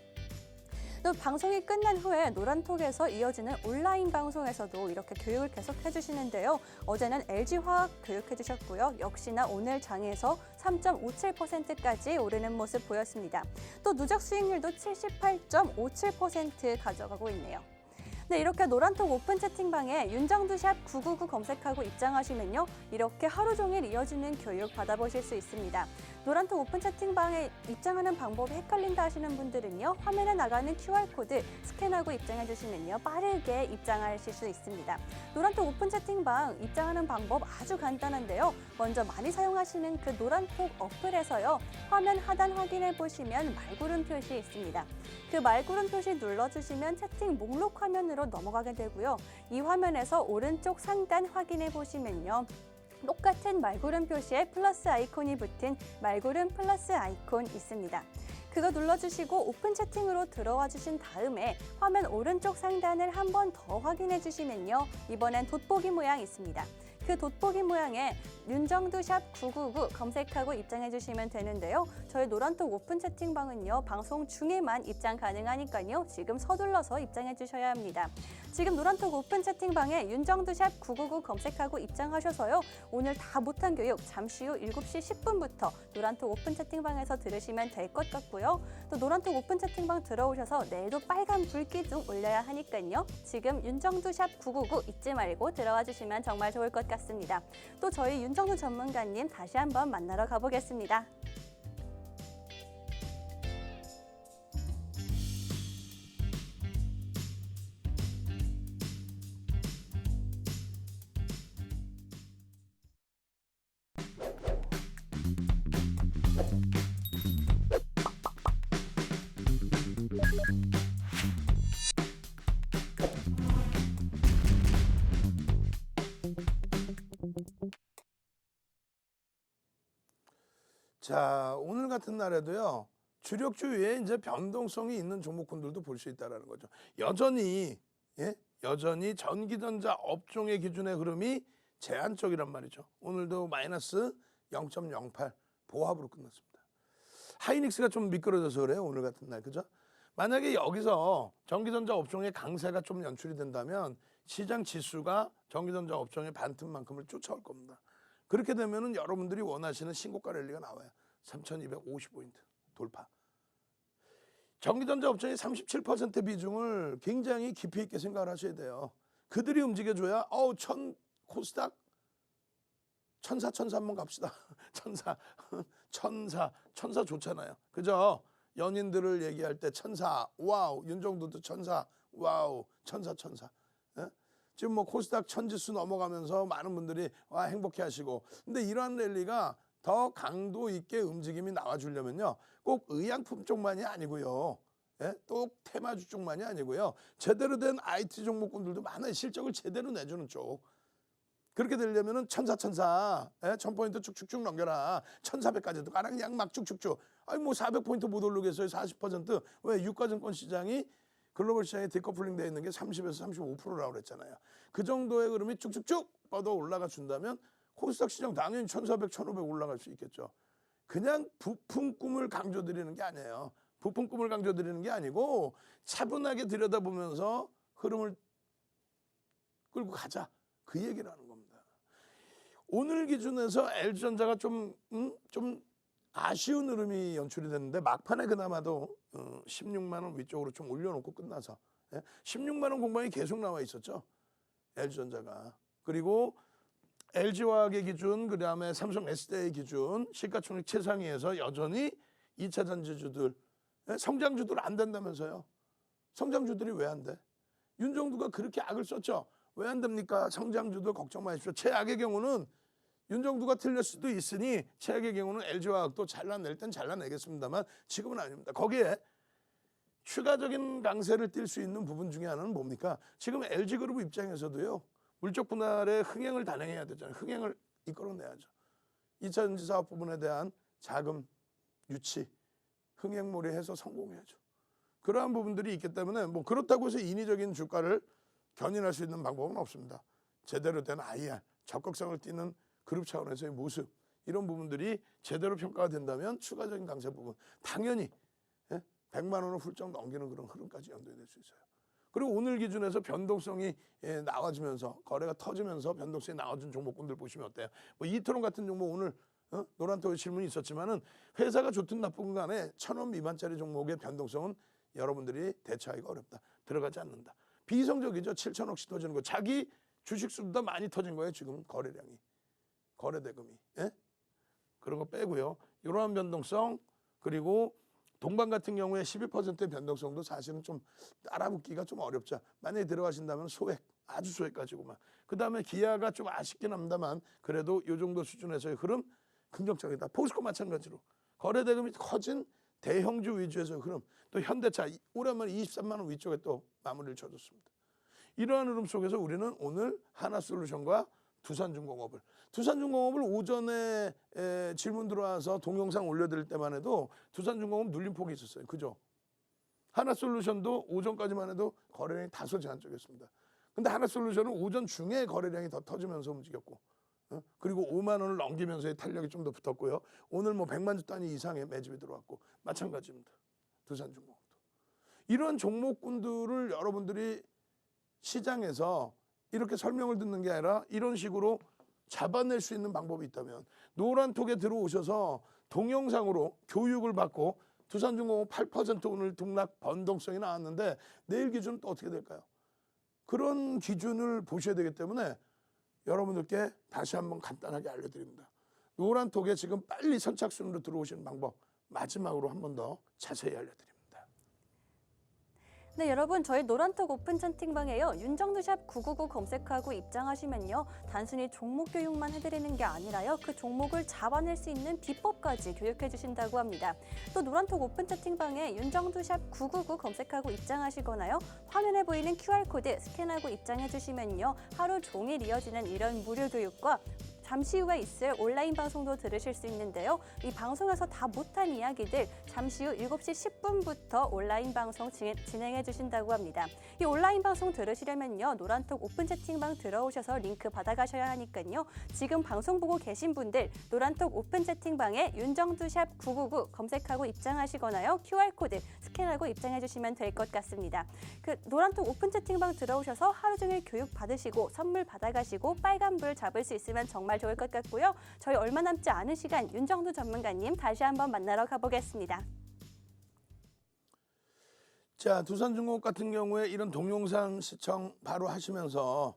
또 방송이 끝난 후에 노란톡에서 이어지는 온라인 방송에서도 이렇게 교육을 계속 해주시는데요. 어제는 LG화학 교육해주셨고요. 역시나 오늘 장에서 3.57%까지 오르는 모습 보였습니다. 또 누적 수익률도 78.57% 가져가고 있네요. 네, 이렇게 노란톡 오픈 채팅방에 윤정두샵 999 검색하고 입장하시면요. 이렇게 하루 종일 이어지는 교육 받아보실 수 있습니다. 노란톡 오픈 채팅방에 입장하는 방법이 헷갈린다 하시는 분들은요. 화면에 나가는 QR코드 스캔하고 입장해 주시면요. 빠르게 입장하실 수 있습니다. 노란톡 오픈 채팅방 입장하는 방법 아주 간단한데요. 먼저 많이 사용하시는 그 노란톡 어플에서요. 화면 하단 확인해 보시면 말구름 표시 있습니다. 그 말구름 표시 눌러주시면 채팅 목록 화면으로 넘어가게 되고요. 이 화면에서 오른쪽 상단 확인해 보시면요. 똑같은 말구름 표시에 플러스 아이콘이 붙은 말구름 플러스 아이콘 있습니다. 그거 눌러주시고 오픈 채팅으로 들어와 주신 다음에 화면 오른쪽 상단을 한 번 더 확인해 주시면요. 이번엔 돋보기 모양 있습니다. 그 돋보기 모양의 윤정두 샵 999 검색하고 입장해 주시면 되는데요. 저희 노란톡 오픈 채팅방은요, 방송 중에만 입장 가능하니까요. 지금 서둘러서 입장해 주셔야 합니다. 지금 노란톡 오픈 채팅방에 윤정두 샵 999 검색하고 입장하셔서요. 오늘 다 못한 교육 잠시 후 7시 10분부터 노란톡 오픈 채팅방에서 들으시면 될 것 같고요. 또 노란톡 오픈 채팅방 들어오셔서 내일도 빨간 불기둥 올려야 하니까요. 지금 윤정두 샵 999 잊지 말고 들어와 주시면 정말 좋을 것 같습니다. 또 저희 윤정두 전문가님 다시 한번 만나러 가보겠습니다. 자, 오늘 같은 날에도요, 주력주 위에 이제 변동성이 있는 종목군들도 볼 수 있다는 거죠. 여전히 전기전자 업종의 기준의 흐름이 제한적이란 말이죠. 오늘도 마이너스 0.08 보합으로 끝났습니다. 하이닉스가 좀 미끄러져서 그래요, 오늘 같은 날, 그죠? 만약에 여기서 전기전자 업종의 강세가 좀 연출이 된다면 시장 지수가 전기전자 업종의 반틈만큼을 쫓아올 겁니다. 그렇게 되면은 여러분들이 원하시는 신고가 랠리가 나와요. 3,250포인트 돌파. 전기전자 업종의 37% 비중을 굉장히 깊이 있게 생각을 하셔야 돼요. 그들이 움직여줘야 코스닥 천사 한번 갑시다. 천사 좋잖아요. 그죠? 연인들을 얘기할 때 천사, 와우, 윤정두도 천사, 와우, 천사. 예? 지금 뭐 코스닥 천지수 넘어가면서 많은 분들이 와 행복해 하시고, 근데 이러한 랠리가 더 강도 있게 움직임이 나와주려면요, 꼭 의약품 쪽만이 아니고요, 예? 또 테마주 쪽만이 아니고요, 제대로 된 IT 종목군들도 많아요. 실적을 제대로 내주는 쪽. 그렇게 되려면은 천사, 1000포인트 쭉쭉쭉 넘겨라. 1400까지도 가라 그냥 막 쭉쭉쭉. 아니 뭐 400포인트 못 오르겠어요. 40%. 왜? 유가증권 시장이 글로벌 시장에 디커플링 되어 있는 게 30에서 35%라고 그랬잖아요. 그 정도의 흐름이 쭉쭉쭉 뻗어 올라가 준다면 코스닥 시장 당연히 1400, 1500 올라갈 수 있겠죠. 그냥 부품 꿈을 강조드리는 게 아니에요. 부품 꿈을 강조드리는 게 아니고 차분하게 들여다보면서 흐름을 끌고 가자. 그 얘기를 하는 겁니다. 오늘 기준에서 LG전자가 좀 아쉬운 흐름이 연출이 됐는데 막판에 그나마도 16만 원 위쪽으로 좀 올려놓고 끝나서 16만 원 공방이 계속 나와 있었죠. LG전자가. 그리고 LG화학의 기준, 그다음에 삼성 SDI 기준, 시가총액 최상위에서 여전히 2차 전지주들, 성장주들 안 된다면서요. 성장주들이 왜 안 돼? 윤정두가 그렇게 악을 썼죠. 왜 안 됩니까? 성장주들 걱정 마십시오. 최악의 경우는 윤정두가 틀릴 수도 있으니 최악의 경우는 LG화학도 잘라낼 땐 잘라내겠습니다만 지금은 아닙니다. 거기에 추가적인 강세를 띌 수 있는 부분 중에 하나는 뭡니까? 지금 LG그룹 입장에서도요, 물적 분할의 흥행을 단행해야 되잖아요. 흥행을 이끌어내야죠. 2차 전지 사업 부분에 대한 자금 유치, 흥행몰이해서 성공해야죠. 그러한 부분들이 있기 때문에 뭐 그렇다고 해서 인위적인 주가를 견인할 수 있는 방법은 없습니다. 제대로 된 IR, 적극성을 띠는 그룹 차원에서의 모습, 이런 부분들이 제대로 평가가 된다면 추가적인 강세 부분 당연히 100만 원을 훌쩍 넘기는 그런 흐름까지 연동될 수 있어요. 그리고 오늘 기준에서 변동성이 나와지면서 거래가 터지면서 변동성이 나와준 종목군들 보시면 어때요? 뭐 이토론 같은 종목 오늘 노란톡에 질문이 있었지만은 회사가 좋든 나쁜 간에 1,000원 미만짜리 종목의 변동성은 여러분들이 대처하기가 어렵다. 들어가지 않는다. 비이성적이죠. 7천억씩 터지는 거. 자기 주식수보다 많이 터진 거예요. 지금 거래량이. 거래 대금이. 그런 거 빼고요. 이러한 변동성, 그리고 동반 같은 경우에 12%의 변동성도 사실은 좀 따라붙기가 좀 어렵죠. 만약에 들어가신다면 소액, 아주 소액 가지고만. 그 다음에 기아가 좀 아쉽긴 합니다만 그래도 이 정도 수준에서의 흐름 긍정적이다. 포스코 마찬가지로 거래 대금이 커진 대형주 위주에서의 흐름. 또 현대차 오랜만에 23만 원 위쪽에 또 마무리를 쳐줬습니다. 이러한 흐름 속에서 우리는 오늘 하나솔루션과 두산중공업을 오전에 질문 들어와서 동영상 올려드릴 때만 해도 두산중공업 눌림 폭이 있었어요. 그죠? 하나솔루션도 오전까지만 해도 거래량이 다소 제한적이었습니다. 근데 하나솔루션은 오전 중에 거래량이 더 터지면서 움직였고, 그리고 5만 원을 넘기면서의 탄력이 좀 더 붙었고요. 오늘 뭐 100만 주 단위 이상의 매집이 들어왔고 마찬가지입니다. 두산중공업도. 이런 종목군들을 여러분들이 시장에서 이렇게 설명을 듣는 게 아니라 이런 식으로 잡아낼 수 있는 방법이 있다면 노란톡에 들어오셔서 동영상으로 교육을 받고 두산중공업 8% 오늘 등락 변동성이 나왔는데 내일 기준은 또 어떻게 될까요? 그런 기준을 보셔야 되기 때문에 여러분들께 다시 한번 간단하게 알려드립니다. 노란톡에 지금 빨리 선착순으로 들어오시는 방법 마지막으로 한 번 더 자세히 알려드립니다. 네, 여러분 저희 노란톡 오픈 채팅방에요. 윤정두샵 999 검색하고 입장하시면요. 단순히 종목 교육만 해드리는 게 아니라요. 그 종목을 잡아낼 수 있는 비법까지 교육해 주신다고 합니다. 또 노란톡 오픈 채팅방에 윤정두샵 999 검색하고 입장하시거나요. 화면에 보이는 QR코드 스캔하고 입장해 주시면요. 하루 종일 이어지는 이런 무료 교육과 잠시 후에 있을 온라인 방송도 들으실 수 있는데요. 이 방송에서 다 못한 이야기들 잠시 후 7시 10분부터 온라인 방송 진행해 주신다고 합니다. 이 온라인 방송 들으시려면요. 노란톡 오픈 채팅방 들어오셔서 링크 받아가셔야 하니까요. 지금 방송 보고 계신 분들 노란톡 오픈 채팅방에 윤정두샵 999 검색하고 입장하시거나요. QR코드 스캔하고 입장해 주시면 될 것 같습니다. 그 노란톡 오픈 채팅방 들어오셔서 하루 종일 교육 받으시고 선물 받아가시고 빨간불 잡을 수 있으면 정말 좋을 것 같고요. 저희 얼마 남지 않은 시간 윤정두 전문가님 다시 한번 만나러 가보겠습니다. 자, 두산중공업 같은 경우에 이런 동영상 시청 바로 하시면서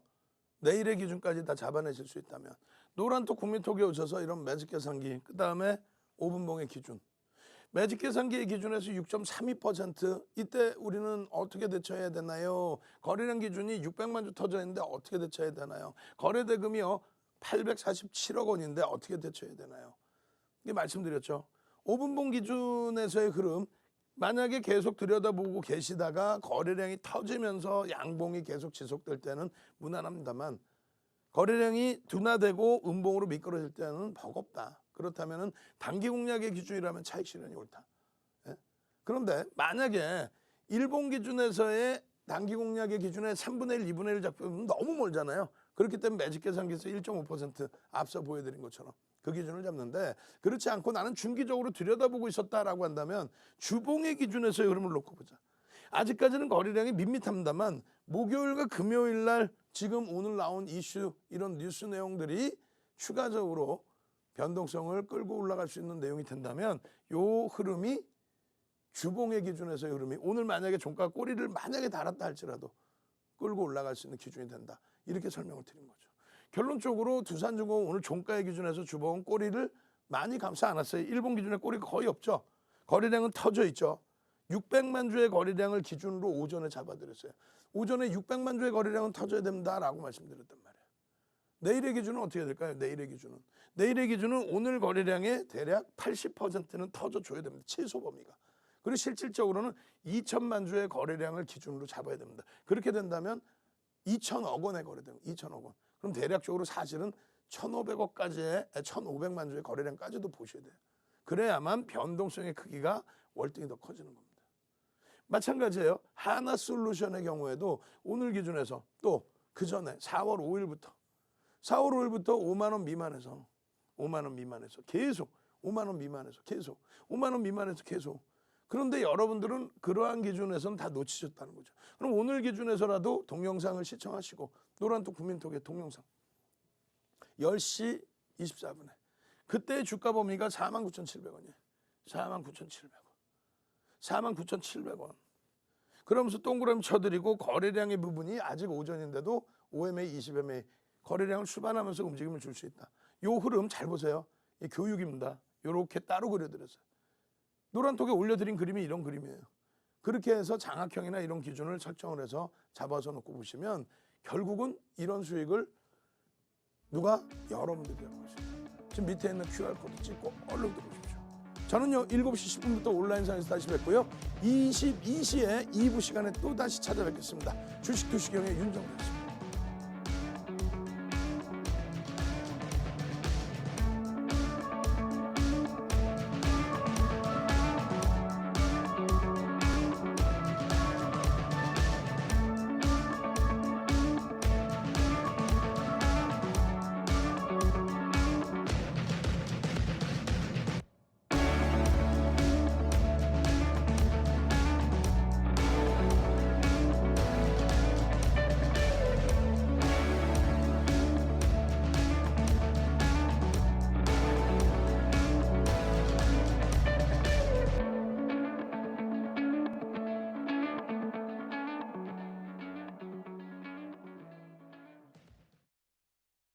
내일의 기준까지 다 잡아내실 수 있다면 노란톡 국민톡에 오셔서 이런 매직 계산기 그다음에 5분봉의 기준 매직 계산기의 기준에서 6.32% 이때 우리는 어떻게 대처해야 되나요? 거래량 기준이 600만 주 터져 있는데 어떻게 대처해야 되나요? 거래 대금이요 847억 원인데 어떻게 대처해야 되나요? 이게 말씀드렸죠. 5분봉 기준에서의 흐름 만약에 계속 들여다보고 계시다가 거래량이 터지면서 양봉이 계속 지속될 때는 무난합니다만 거래량이 둔화되고 음봉으로 미끄러질 때는 버겁다. 그렇다면 단기 공략의 기준이라면 차익 실현이 옳다. 예? 그런데 만약에 일봉 기준에서의 단기 공략의 기준에 3분의 1, 2분의 1 잡히면 너무 멀잖아요. 그렇기 때문에 매직 계산기에서 1.5% 앞서 보여드린 것처럼 그 기준을 잡는데 그렇지 않고 나는 중기적으로 들여다보고 있었다라고 한다면 주봉의 기준에서의 흐름을 놓고 보자. 아직까지는 거래량이 밋밋합니다만 목요일과 금요일 날 지금 오늘 나온 이슈 이런 뉴스 내용들이 추가적으로 변동성을 끌고 올라갈 수 있는 내용이 된다면 요 흐름이 주봉의 기준에서의 흐름이 오늘 만약에 종가 꼬리를 만약에 달았다 할지라도 끌고 올라갈 수 있는 기준이 된다. 이렇게 설명을 드린 거죠. 결론적으로 두산중공업 오늘 종가의 기준에서 주봉 꼬리를 많이 감싸 안았어요. 일본 기준에 꼬리가 거의 없죠. 거래량은 터져 있죠. 600만 주의 거래량을 기준으로 오전에 잡아드렸어요. 오전에 600만 주의 거래량은 터져야 된다라고 말씀드렸단 말이에요. 내일의 기준은 어떻게 될까요? 내일의 기준은 오늘 거래량의 대략 80%는 터져줘야 됩니다. 최소 범위가. 그리고 실질적으로는 2천만 주의 거래량을 기준으로 잡아야 됩니다. 그렇게 된다면 2천억 원의 거래량, 2천억 원. 그럼 대략적으로 사실은 1,500억까지의 1,500만 주의 거래량까지도 보셔야 돼요. 그래야만 변동성의 크기가 월등히 더 커지는 겁니다. 마찬가지예요. 하나솔루션의 경우에도 오늘 기준에서 또 그 전에 4월 5일부터 5만 원 미만에서 5만 원 미만에서 계속 5만 원 미만에서 계속 5만 원 미만에서 계속 그런데 여러분들은 그러한 기준에서는 다 놓치셨다는 거죠. 그럼 오늘 기준에서라도 동영상을 시청하시고 노란톡 국민톡의 동영상 10시 24분에 그때의 주가 범위가 49,700원이에요. 49,700원. 49,700원. 그러면서 동그라미 쳐드리고 거래량의 부분이 아직 오전인데도 OMA, 20MA 거래량을 수반하면서 움직임을 줄 수 있다. 요 흐름 잘 보세요. 이 교육입니다. 이렇게 따로 그려드렸어요. 노란톡에 올려드린 그림이 이런 그림이에요. 그렇게 해서 장악형이나 이런 기준을 설정을 해서 잡아서 놓고 보시면 결국은 이런 수익을 누가? 여러분들이 하는 것이에요. 지금 밑에 있는 QR코드 찍고 얼른 들어오십시오. 저는요 7시 10분부터 온라인상에서 다시 뵙고요. 22시에 2부 시간에 또 다시 찾아뵙겠습니다. 주식 투시경의 윤정수였습니다.